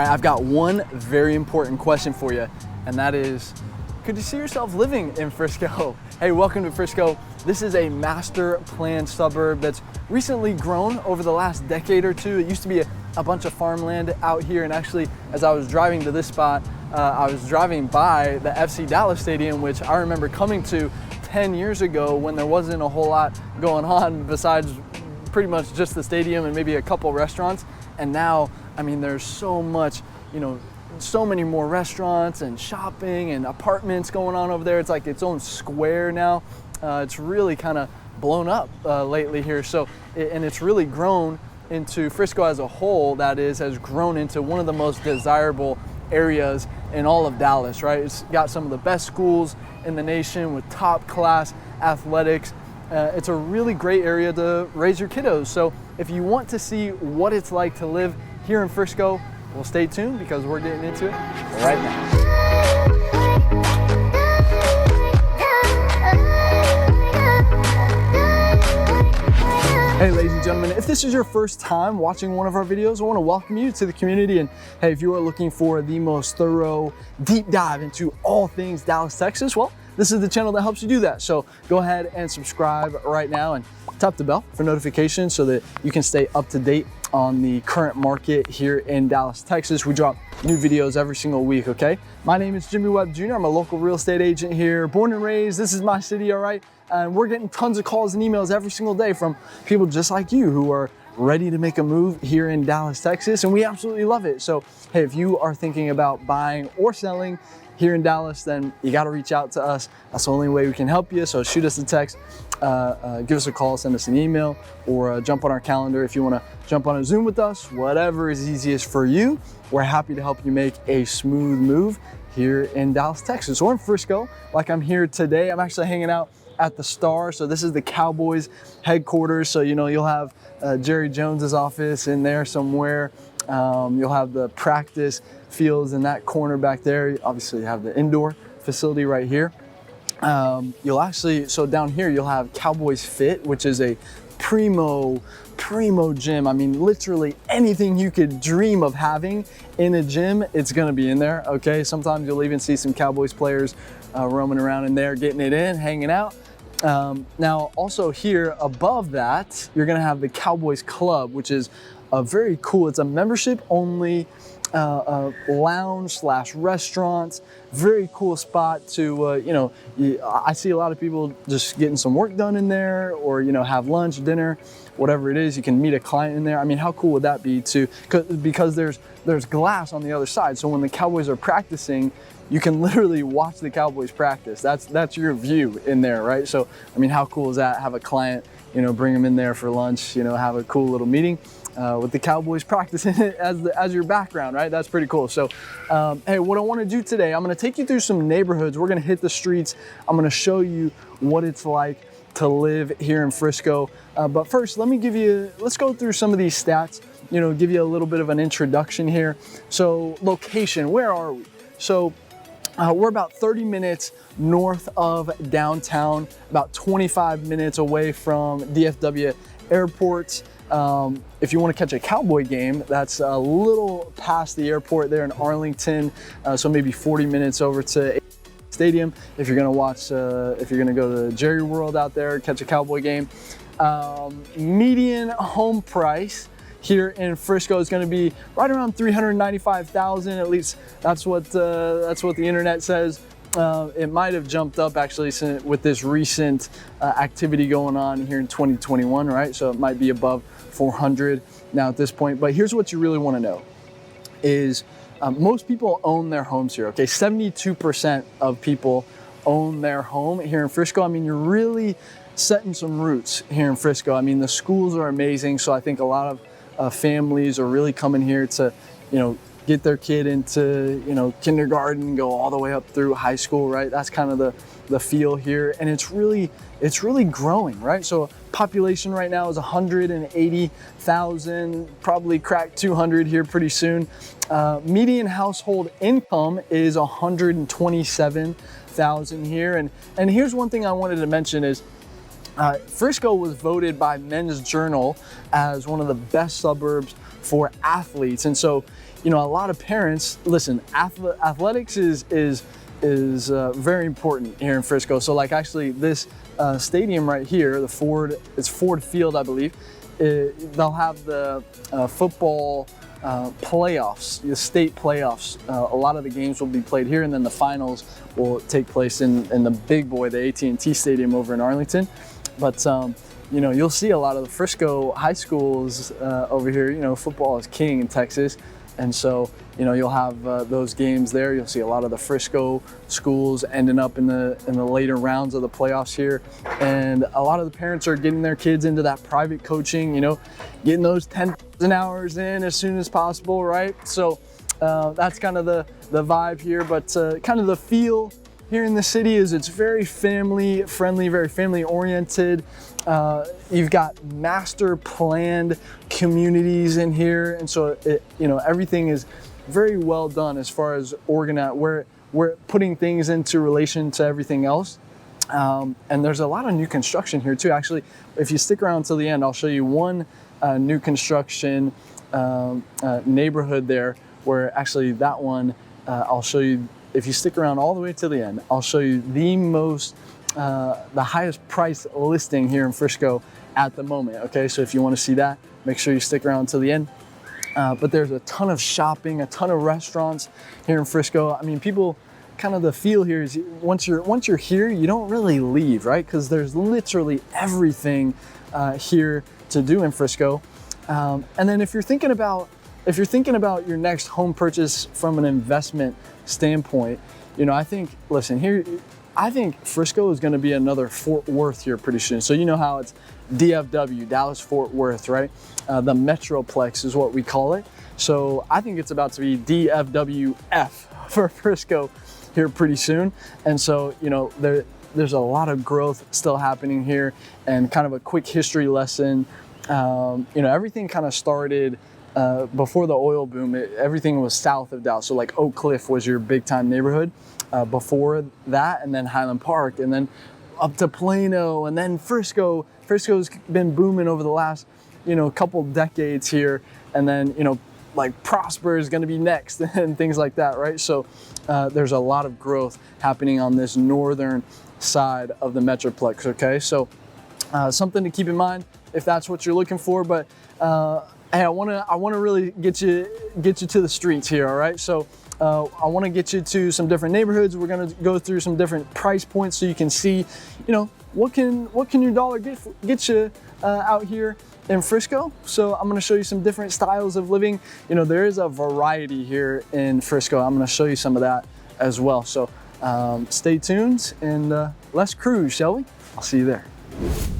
right, I've got one very important question for you, and that is, could you see yourself living in Frisco? Hey, welcome to Frisco. This is a master planned suburb that's recently grown over the last decade or two. It used to be a bunch of farmland out here, and actually, as I was driving to this spot, I was driving by the FC Dallas Stadium, which I remember coming to 10 years ago when there wasn't a whole lot going on besides pretty much just the stadium and maybe a couple restaurants. And now, I mean, there's so much, so many more restaurants and shopping and apartments going on over there. It's like its own square now. It's really kind of blown up lately here. And it's really grown into Frisco as a whole, has grown into one of the most desirable areas in all of Dallas, right? It's got some of the best schools in the nation with top class athletics. It's a really great area to raise your kiddos. So if you want to see what it's like to live here in Frisco, well, stay tuned because we're getting into it right now. Hey, ladies and gentlemen, if this is your first time watching one of our videos, I want to welcome you to the community. And hey, if you are looking for the most thorough deep dive into all things Dallas, Texas, well, this is the channel that helps you do that. So go ahead and subscribe right now and tap the bell for notifications so that you can stay up to date on the current market here in Dallas, Texas. We drop new videos every single week, okay? My name is Jimmy Webb Jr. I'm a local real estate agent here, born and raised. This is my city, all right? And we're getting tons of calls and emails every single day from people just like you who are ready to make a move here in Dallas, Texas, and we absolutely love it. So, hey, if you are thinking about buying or selling here in Dallas, then you got to reach out to us. That's the only way we can help you. So shoot us a text, give us a call, send us an email, or jump on our calendar if you want to jump on a Zoom with us. Whatever is easiest for you. We're happy to help you make a smooth move here in Dallas, Texas, or in Frisco. Like I'm here today, I'm actually hanging out at the Star. So this is the Cowboys headquarters. So, you'll have Jerry Jones's office in there somewhere. You'll have the practice fields in that corner back there. Obviously you have the indoor facility right here. So down here you'll have Cowboys Fit, which is a primo gym. I mean, literally anything you could dream of having in a gym, it's gonna be in there, okay? Sometimes you'll even see some Cowboys players roaming around in there, getting it in, hanging out. Now, also here above that, you're gonna have the Cowboys Club, which is very cool. It's a membership only lounge / restaurant. Very cool spot to, I see a lot of people just getting some work done in there, or, have lunch, dinner, whatever it is. You can meet a client in there. I mean, how cool would that be because there's glass on the other side. So when the Cowboys are practicing, you can literally watch the Cowboys practice. That's your view in there, right? So, I mean, how cool is that? Have a client, bring them in there for lunch, have a cool little meeting with the Cowboys practicing it as your background, right? That's pretty cool. So, hey, what I want to do today, I'm going to take you through some neighborhoods. We're going to hit the streets. I'm going to show you what it's like to live here in Frisco. But first, let's go through some of these stats, give you a little bit of an introduction here. So, location, where are we? So, we're about 30 minutes north of downtown, about 25 minutes away from DFW Airport. If you want to catch a Cowboy game, that's a little past the airport there in Arlington, so maybe 40 minutes over to Stadium. If you're going to go to Jerry World out there, catch a Cowboy game. Median home price here in Frisco is going to be right around $395,000. At least that's what the internet says. It might have jumped up actually with this recent activity going on here in 2021, right? So it might be above 400 now at this point. But here's what you really want to know is most people own their homes here. Okay, 72% of people own their home here in Frisco. I mean, you're really setting some roots here in Frisco. I mean, the schools are amazing. So I think a lot of families are really coming here to, get their kid into, kindergarten, go all the way up through high school, right? That's kind of the feel here. And it's really growing, right? So population right now is 180,000, probably crack 200 here pretty soon. Median household income is 127,000 here. And here's one thing I wanted to mention is, Frisco was voted by Men's Journal as one of the best suburbs for athletes. And so, you know, a lot of parents, listen, athletics is very important here in Frisco. So like actually this stadium right here, it's Ford Field, I believe. They'll have the football playoffs, the state playoffs. A lot of the games will be played here, and then the finals will take place in the big boy, the AT&T Stadium over in Arlington. But you know, you'll see a lot of the Frisco high schools over here. You know, football is king in Texas. And so, you know, you'll have those games there. You'll see a lot of the Frisco schools ending up in the later rounds of the playoffs here. And a lot of the parents are getting their kids into that private coaching, you know, getting those 10,000 hours in as soon as possible, right? So that's kind of the vibe here, but kind of the feel here in the city is it's very family friendly, very family oriented. You've got master planned communities in here, and so you know, everything is very well done as far as organized. We're putting things into relation to everything else, and there's a lot of new construction here too. Actually, if you stick around till the end, I'll show you one new construction neighborhood there, where actually that one I'll show you. If you stick around all the way to the end, I'll show you the highest price listing here in Frisco at the moment. Okay, so if you want to see that, make sure you stick around till the end. But there's a ton of shopping, a ton of restaurants here in Frisco. I mean, people, kind of the feel here is once you're here, you don't really leave, right? Because there's literally everything here to do in Frisco. And then if you're thinking about your next home purchase from an investment standpoint, you know, I think Frisco is going to be another Fort Worth here pretty soon. So you know how it's DFW, Dallas Fort Worth, right? The Metroplex is what we call it. So I think it's about to be DFWF for Frisco here pretty soon. And so, you know, there's a lot of growth still happening here. And kind of a quick history lesson, you know, everything kind of started before the oil boom. Everything was south of Dallas. So like Oak Cliff was your big time neighborhood before that, and then Highland Park, and then up to Plano, and then Frisco. Frisco's been booming over the last, you know, couple decades here, and then, you know, like Prosper is going to be next and things like that, right? So there's a lot of growth happening on this northern side of the Metroplex. Okay, so something to keep in mind if that's what you're looking for. But hey, I want to really get you to the streets here. All right, so I want to get you to some different neighborhoods. We're going to go through some different price points so you can see, you know, what can your dollar get you out here in Frisco. So I'm going to show you some different styles of living. You know, there is a variety here in Frisco. I'm going to show you some of that as well. So stay tuned and let's cruise, shall we? I'll see you there.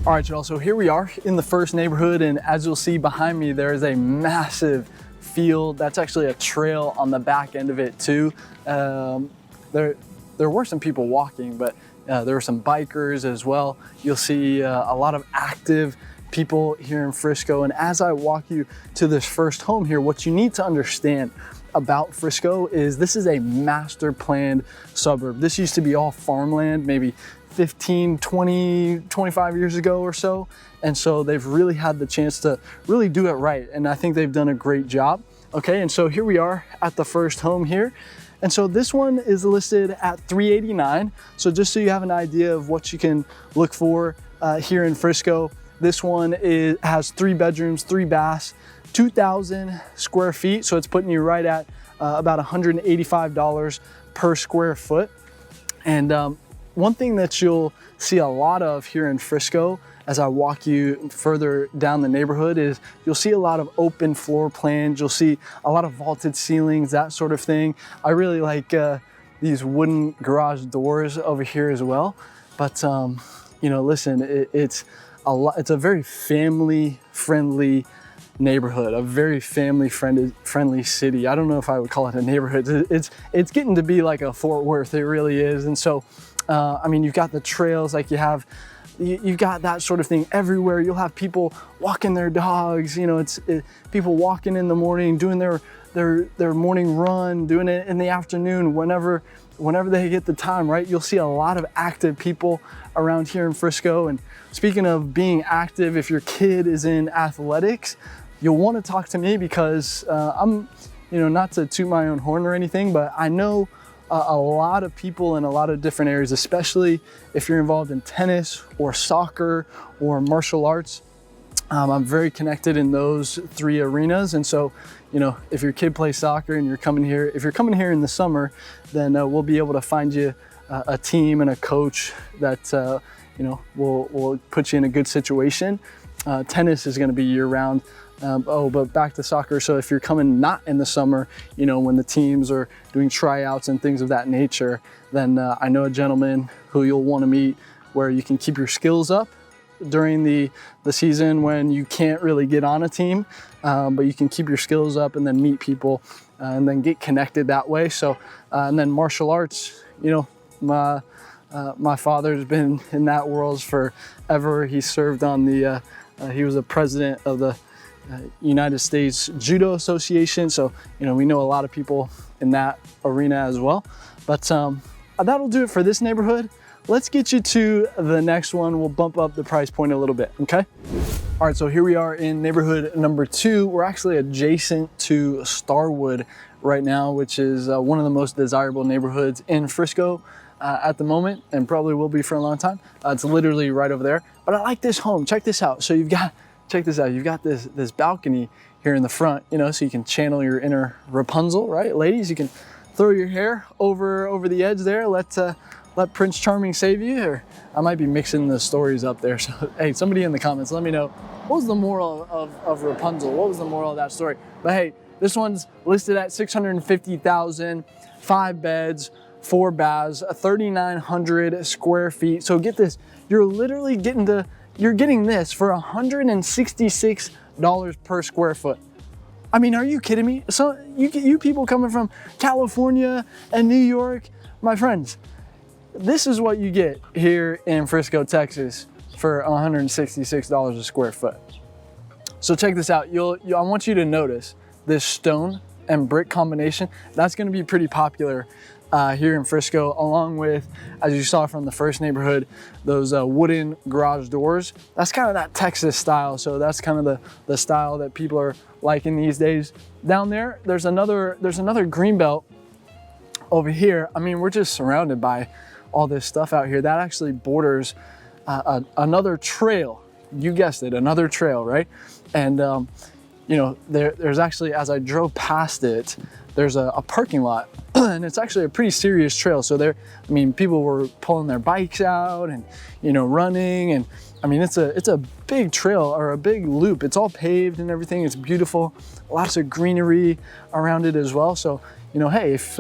All right, y'all, so here we are in the first neighborhood, and as you'll see behind me, there is a massive field. That's actually a trail on the back end of it too. There were some people walking, but there were some bikers as well. You'll see a lot of active people here in Frisco. And as I walk you to this first home here, what you need to understand about Frisco is this is a master planned suburb. This used to be all farmland, maybe 15, 20, 25 years ago or so. And so they've really had the chance to really do it right. And I think they've done a great job. Okay, and so here we are at the first home here. And so this one is listed at $389. So just so you have an idea of what you can look for here in Frisco, this one has 3 bedrooms, 3 baths, 2,000 square feet. So it's putting you right at about $185 per square foot. And one thing that you'll see a lot of here in Frisco as I walk you further down the neighborhood is you'll see a lot of open floor plans. You'll see a lot of vaulted ceilings, that sort of thing. I really like these wooden garage doors over here as well. But you know, listen, it's a very family friendly neighborhood, a very family friendly city. I don't know if I would call it a neighborhood. It's getting to be like a Fort Worth. It really is. And so I mean, you've got the trails, like you've got that sort of thing everywhere. You'll have people walking their dogs, you know, people walking in the morning, doing their morning run, doing it in the afternoon, whenever they get the time, right? You'll see a lot of active people around here in Frisco. And speaking of being active, if your kid is in athletics, you'll want to talk to me because I'm, not to toot my own horn or anything, but I know a lot of people in a lot of different areas, especially if you're involved in tennis or soccer or martial arts. I'm very connected in those 3 arenas. And so, if your kid plays soccer and if you're coming here in the summer, then we'll be able to find you a team and a coach that, will put you in a good situation. Tennis is going to be year round. But back to soccer. So if you're coming not in the summer, when the teams are doing tryouts and things of that nature, then I know a gentleman who you'll want to meet where you can keep your skills up during the season when you can't really get on a team, but you can keep your skills up and then meet people and then get connected that way. So, and then martial arts, my father's been in that world forever. He served on he was the president of the United States Judo Association. So, we know a lot of people in that arena as well. But that'll do it for this neighborhood. Let's get you to the next one. We'll bump up the price point a little bit, okay? All right, so here we are in neighborhood number 2. We're actually adjacent to Starwood right now, which is one of the most desirable neighborhoods in Frisco at the moment, and probably will be for a long time. It's literally right over there. But I like this home. Check this out. So check this out. You've got this balcony here in the front, so you can channel your inner Rapunzel, right? Ladies, you can throw your hair over the edge there. Let Prince Charming save you, or I might be mixing the stories up there. So, hey, somebody in the comments, let me know. What was the moral of Rapunzel? What was the moral of that story? But hey, this one's listed at $650,000, 5 beds, 4 baths, 3,900 square feet. So get this, you're literally getting this for $166 per square foot. I mean, are you kidding me? So you people coming from California and New York, my friends, this is what you get here in Frisco, Texas for $166 a square foot. So check this out. I want you to notice this stone and brick combination. That's going to be pretty popular here in Frisco, along with, as you saw from the first neighborhood, those wooden garage doors. That's kind of that Texas style. So that's kind of the style that people are liking these days. Down there, there's another greenbelt over here. I mean, we're just surrounded by all this stuff out here. That actually borders another trail. You guessed it, another trail, right? And there's actually, as I drove past it, there's a parking lot, and it's actually a pretty serious trail. So people were pulling their bikes out and running, and I mean it's a big trail, or a big loop. It's all paved and everything. It's beautiful, lots of greenery around it as well. So hey, if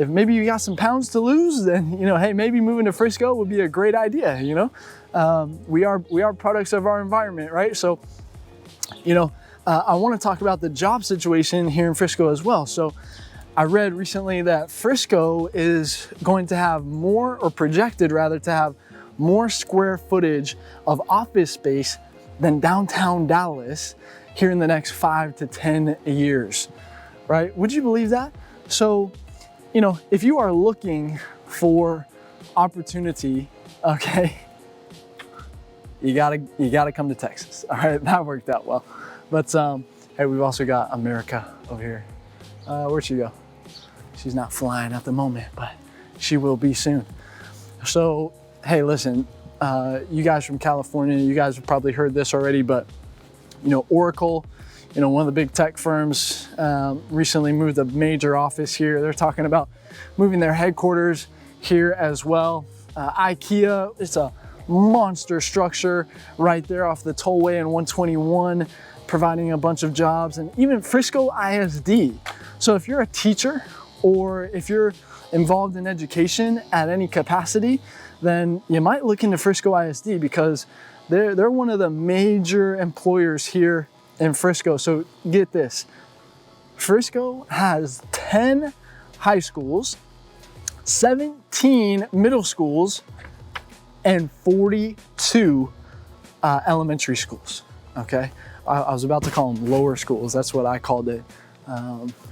maybe you got some pounds to lose, then hey, maybe moving to Frisco would be a great idea. We are products of our environment, right? So I want to talk about the job situation here in Frisco as well. So I read recently that Frisco is going to have more, or projected rather, to have more square footage of office space than downtown Dallas here in the next 5 to 10 years, right? Would you believe that? So, if you are looking for opportunity, okay, you gotta come to Texas. All right, that worked out well. But hey, we've also got America over here. Where'd she go? She's not flying at the moment, but she will be soon. So hey, listen, you guys from California, you guys have probably heard this already, but Oracle, one of the big tech firms, recently moved a major office here. They're talking about moving their headquarters here as well. IKEA, it's a monster structure right there off the tollway in 121, providing a bunch of jobs, and even Frisco ISD. So if you're a teacher, or if you're involved in education at any capacity, then you might look into Frisco ISD, because they're one of the major employers here in Frisco. So get this, Frisco has 10 high schools, 17 middle schools, and 42 elementary schools, okay? I was about to call them lower schools. That's what I called it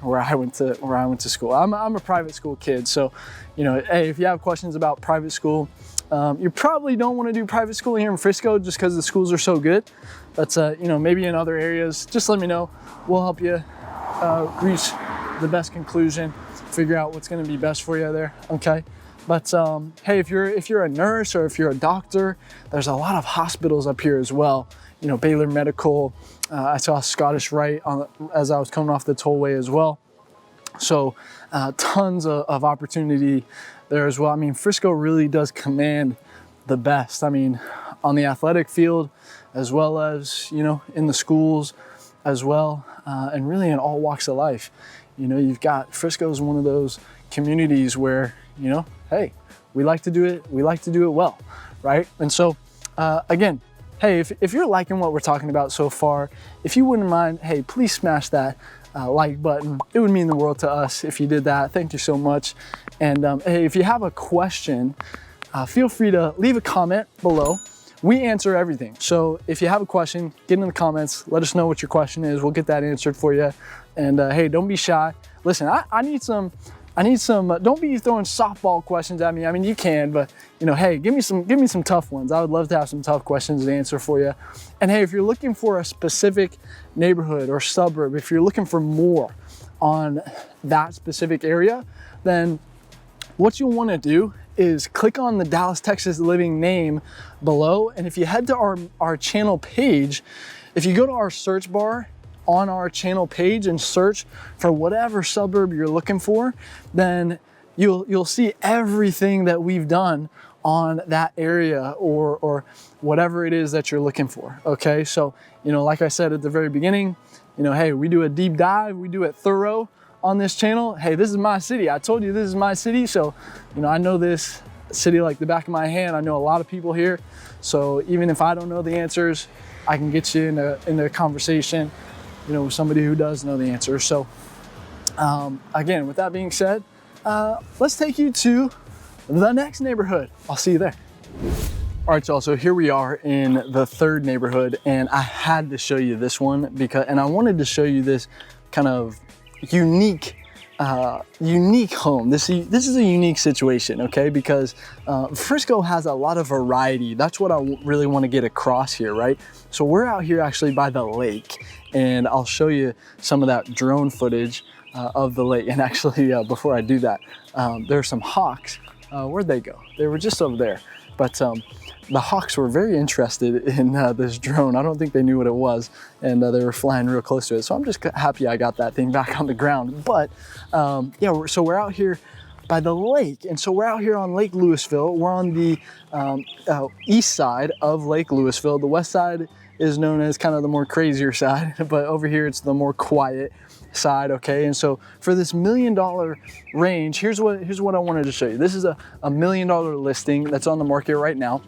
where I went to school. I'm a private school kid, so hey, if you have questions about private school, You probably don't want to do private school here in Frisco just because the schools are so good. But you know, maybe in other areas, just let me know. We'll help you reach the best conclusion, figure out what's going to be best for you there. Okay. But hey, if you're a nurse or if you're a doctor, there's a lot of hospitals up here as well. You know, Baylor Medical. I saw Scottish Rite as I was coming off the tollway as well. So tons of opportunity there as well. I mean, Frisco really does command the best. I mean, on the athletic field, as well as, you know, in the schools as well, and really in all walks of life. You know, you've got, Frisco's one of those communities where, you know, hey, we like to do it well, right? And so, again, hey, if you're liking what we're talking about so far, if you wouldn't mind, hey, please smash that like button. It would mean the world to us if you did that. Thank you so much. And hey, if you have a question, feel free to leave a comment below. We answer everything. So if you have a question, get in the comments, let us know what your question is. We'll get that answered for you. And hey, don't be shy. Listen, I need some, don't be throwing softball questions at me. I mean, you can, but you know, hey, give me some tough ones. I would love to have some tough questions to answer for you. And hey, if you're looking for a specific neighborhood or suburb, if you're looking for more on that specific area, then what you'll want to do is click on the Dallas, Texas Living name below. And if you head to our channel page, if you go to our search bar on our channel page and search for whatever suburb you're looking for, then you'll see everything that we've done on that area or whatever it is that you're looking for. Okay, so you know, like I said at the very beginning, you know, hey, we do a deep dive, we do it thorough on this channel. Hey, this is my city. I told you this is my city, so you know, I know this city like the back of my hand. I know a lot of people here, so even if I don't know the answers, I can get you in a conversation, you know, with somebody who does know the answer. So again, with that being said, let's take you to the next neighborhood. I'll see you there. All right, y'all, so here we are in the third neighborhood, and I had to show you this one and I wanted to show you this kind of unique home. This is a unique situation, okay? Because Frisco has a lot of variety. That's what I really want to get across here, right? So we're out here actually by the lake, and I'll show you some of that drone footage of the lake. And actually, before I do that, there are some hawks. Where'd they go? They were just over there. But the hawks were very interested in this drone. I don't think they knew what it was, and they were flying real close to it. So I'm just happy I got that thing back on the ground. But yeah, so we're out here by the lake, and so we're out here on Lake Louisville. We're on the east side of Lake Louisville. The west side is known as kind of the more crazier side, but over here it's the more quiet side, okay? And so for this $1 million range, here's what I wanted to show you. This is a $1 million listing that's on the market right now.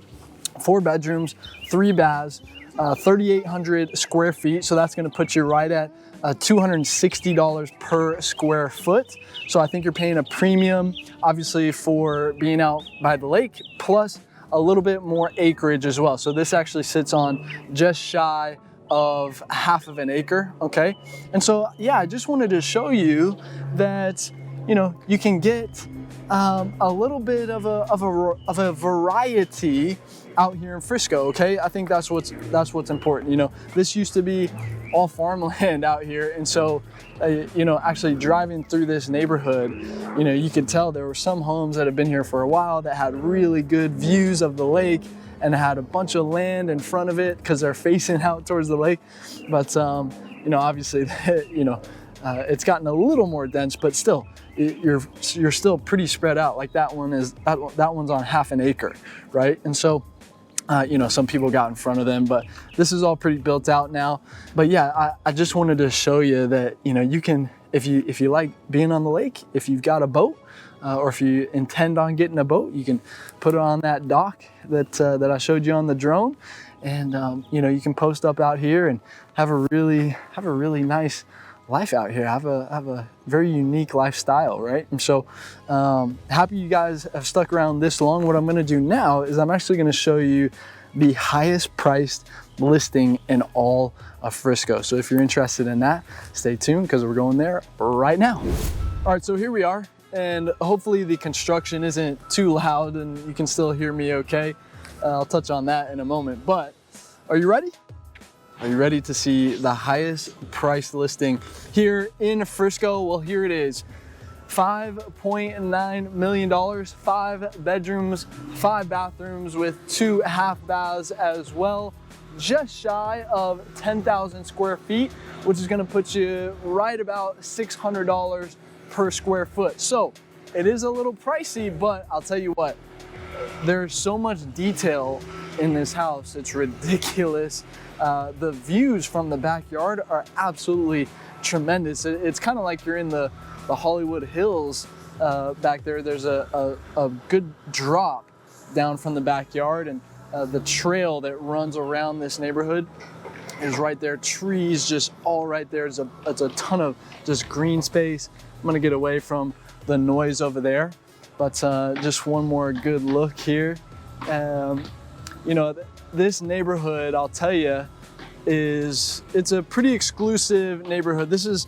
4 bedrooms, 3 baths, 3,800 square feet. So that's gonna put you right at $260 per square foot. So I think you're paying a premium, obviously, for being out by the lake, plus a little bit more acreage as well. So this actually sits on just shy of half of an acre, okay? And so, yeah, I just wanted to show you that, you know, you can get a little bit of a variety out here in Frisco, okay? I think that's what's important. You know, this used to be all farmland out here, and so you know, actually driving through this neighborhood, you know, you could tell there were some homes that have been here for a while that had really good views of the lake and had a bunch of land in front of it because they're facing out towards the lake. But you know, obviously, you know, it's gotten a little more dense, but still, you're still pretty spread out. Like that one's on half an acre, right? And so, you know, some people got in front of them, but this is all pretty built out now. But yeah, I just wanted to show you that, you know, you can, if you like being on the lake, if you've got a boat, or if you intend on getting a boat, you can put it on that dock that I showed you on the drone, and you know, you can post up out here and have a really nice life out here. Have a very unique lifestyle, right? And so happy you guys have stuck around this long. What I'm going to do now is I'm actually going to show you the highest priced listing in all of Frisco. So if you're interested in that, stay tuned because we're going there right now. All right, so here we are and hopefully the construction isn't too loud and you can still hear me okay. I'll touch on that in a moment, but are you ready? Are you ready to see the highest price listing here in Frisco? Well, here it is. $5.9 million, 5 bedrooms, 5 bathrooms with 2 half baths as well. Just shy of 10,000 square feet, which is gonna put you right about $600 per square foot. So it is a little pricey, but I'll tell you what, there's so much detail in this house, it's ridiculous. The views from the backyard are absolutely tremendous. It's kind of like you're in the Hollywood Hills back there. There's a good drop down from the backyard, and the trail that runs around this neighborhood is right there. Trees just all right there. It's a ton of just green space. I'm gonna get away from the noise over there, but just one more good look here. You know, this neighborhood, I'll tell you, it's a pretty exclusive neighborhood. This is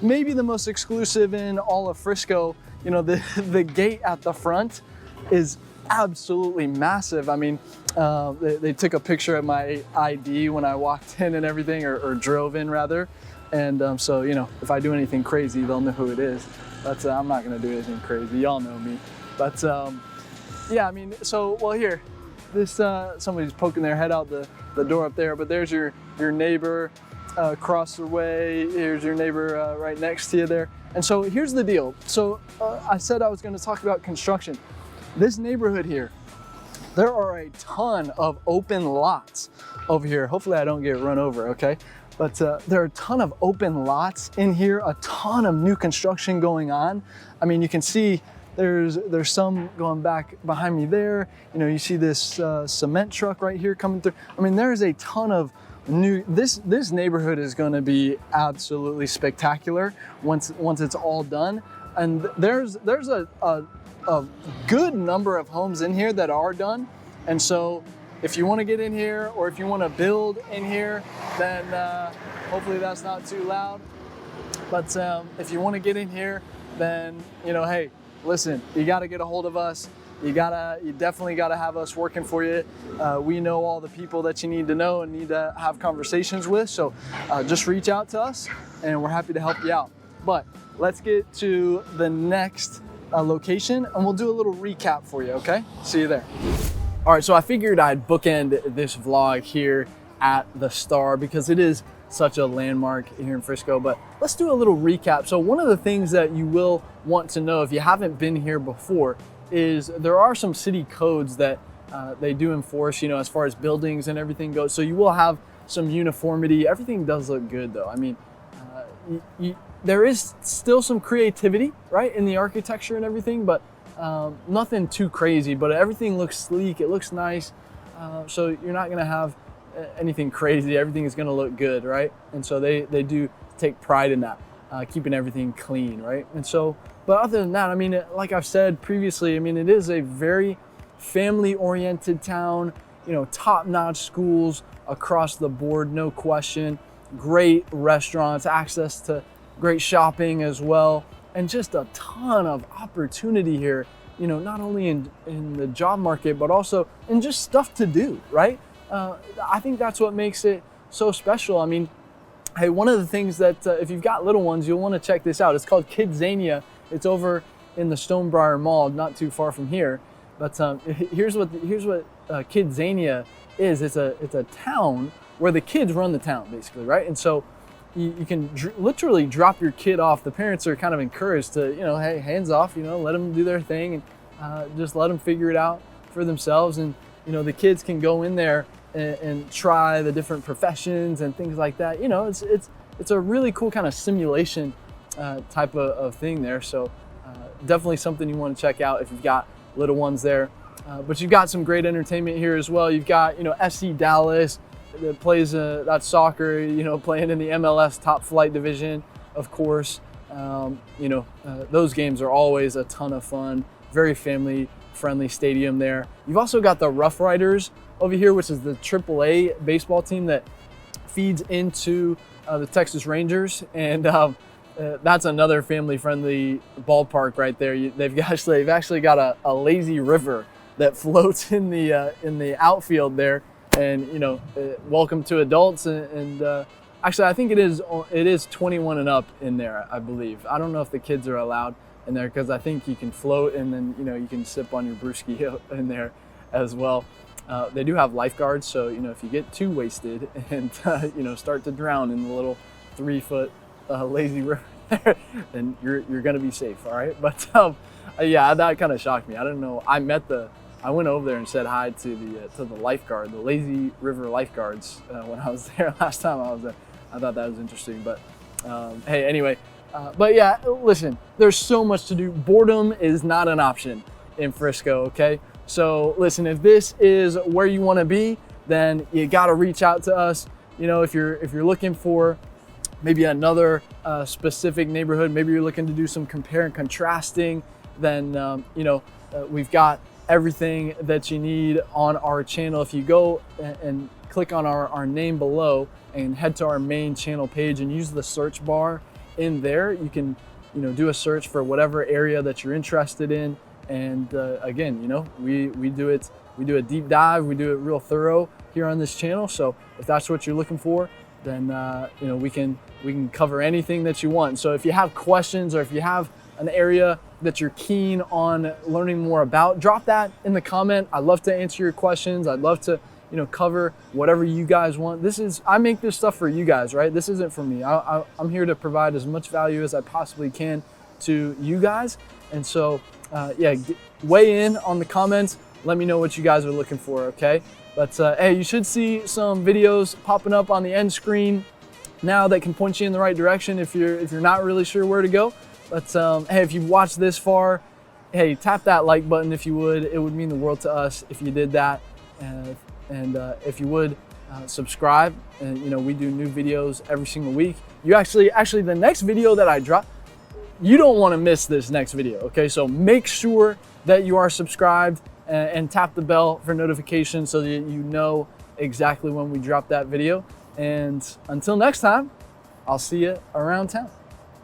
maybe the most exclusive in all of Frisco. You know, the gate at the front is absolutely massive. I mean, they took a picture of my ID when I walked in and everything, or drove in rather. And so, you know, if I do anything crazy, they'll know who it is. But I'm not gonna do anything crazy. Y'all know me. But yeah, I mean, so, well, here, this somebody's poking their head out the door up there, but there's your neighbor across the way. Here's your neighbor right next to you there. And so here's the deal. So I said I was going to talk about construction. This neighborhood here, there are a ton of open lots over here. Hopefully I don't get run over, okay? But there are a ton of open lots in here, a ton of new construction going on. I mean, you can see there's some going back behind me there. You know, you see this cement truck right here coming through. I mean, there's a ton of new, this neighborhood is going to be absolutely spectacular once it's all done. And there's a good number of homes in here that are done. And so if you want to get in here, or if you want to build in here, then hopefully that's not too loud. But if you want to get in here, then, you know, hey, listen, you got to get a hold of us. You definitely got to have us working for you. We know all the people that you need to know and need to have conversations with. So just reach out to us and we're happy to help you out. But let's get to the next location and we'll do a little recap for you, okay? See you there. All right, so I figured I'd bookend this vlog here at the Star because it is such a landmark here in Frisco, but let's do a little recap. So one of the things that you will want to know if you haven't been here before is there are some city codes that they do enforce, you know, as far as buildings and everything goes. So you will have some uniformity. Everything does look good though. I mean, there is still some creativity, right, in the architecture and everything, but nothing too crazy, but everything looks sleek, it looks nice. So you're not gonna have anything crazy, everything is gonna look good, right? And so they do take pride in that, keeping everything clean, right? And so, but other than that, I mean, like I've said previously, I mean, it is a very family-oriented town, you know, top-notch schools across the board, no question, great restaurants, access to great shopping as well, and just a ton of opportunity here, you know, not only in the job market, but also in just stuff to do, right? I think that's what makes it so special. I mean, hey, one of the things that if you've got little ones, you'll want to check this out. It's called Kidzania. It's over in the Stonebriar Mall, not too far from here. But here's what Kidzania is. It's a town where the kids run the town, basically, right? And so you can literally drop your kid off. The parents are kind of encouraged to, you know, hey, hands off, you know, let them do their thing and just let them figure it out for themselves. And, you know, the kids can go in there and try the different professions and things like that. You know, it's a really cool kind of simulation type of thing there. So definitely something you want to check out if you've got little ones there. But you've got some great entertainment here as well. You've got, you know, FC Dallas that plays that soccer, you know, playing in the MLS top flight division, of course. You know, those games are always a ton of fun. Very family friendly stadium there. You've also got the Rough Riders over here, which is the AAA baseball team that feeds into the Texas Rangers. And that's another family-friendly ballpark right there. They've actually got a lazy river that floats in the outfield there, and welcome to adults. And actually, I think it is 21 and up in there, I believe. I don't know if the kids are allowed in there, because I think you can float, and then you can sip on your brewski in there as well. They do have lifeguards, so if you get too wasted and start to drown in the little 3-foot lazy river there, then you're gonna be safe. All right, but yeah, that kind of shocked me. I don't know. I went over there and said hi to the lifeguard, the lazy river lifeguards, when I was there last time I was there. I thought that was interesting. But hey, anyway, but yeah, listen, there's so much to do. Boredom is not an option in Frisco. Okay, so listen, if this is where you want to be, then you got to reach out to us. If you're looking for maybe another specific neighborhood, maybe you're looking to do some compare and contrasting, then we've got everything that you need on our channel. If you go and click on our name below and head to our main channel page and use the search bar in there, you can do a search for whatever area that you're interested in. And again, we do a deep dive, we do it real thorough here on this channel. So if that's what you're looking for, then we can cover anything that you want. So if you have questions, or if you have an area that you're keen on learning more about, drop that in the comment. I'd love to answer your questions. I'd love to cover whatever you guys want. I make this stuff for you guys, right? This isn't for me. I'm here to provide as much value as I possibly can to you guys. And so yeah, weigh in on the comments. Let me know what you guys are looking for, okay? But hey, you should see some videos popping up on the end screen now that can point you in the right direction if you're not really sure where to go. But hey, if you've watched this far, hey, tap that like button if you would. It would mean the world to us if you did that. And if you would subscribe, and we do new videos every single week. You actually the next video that I drop, you don't want to miss this next video, okay? So make sure that you are subscribed and tap the bell for notifications so that you know exactly when we drop that video. And until next time, I'll see you around town.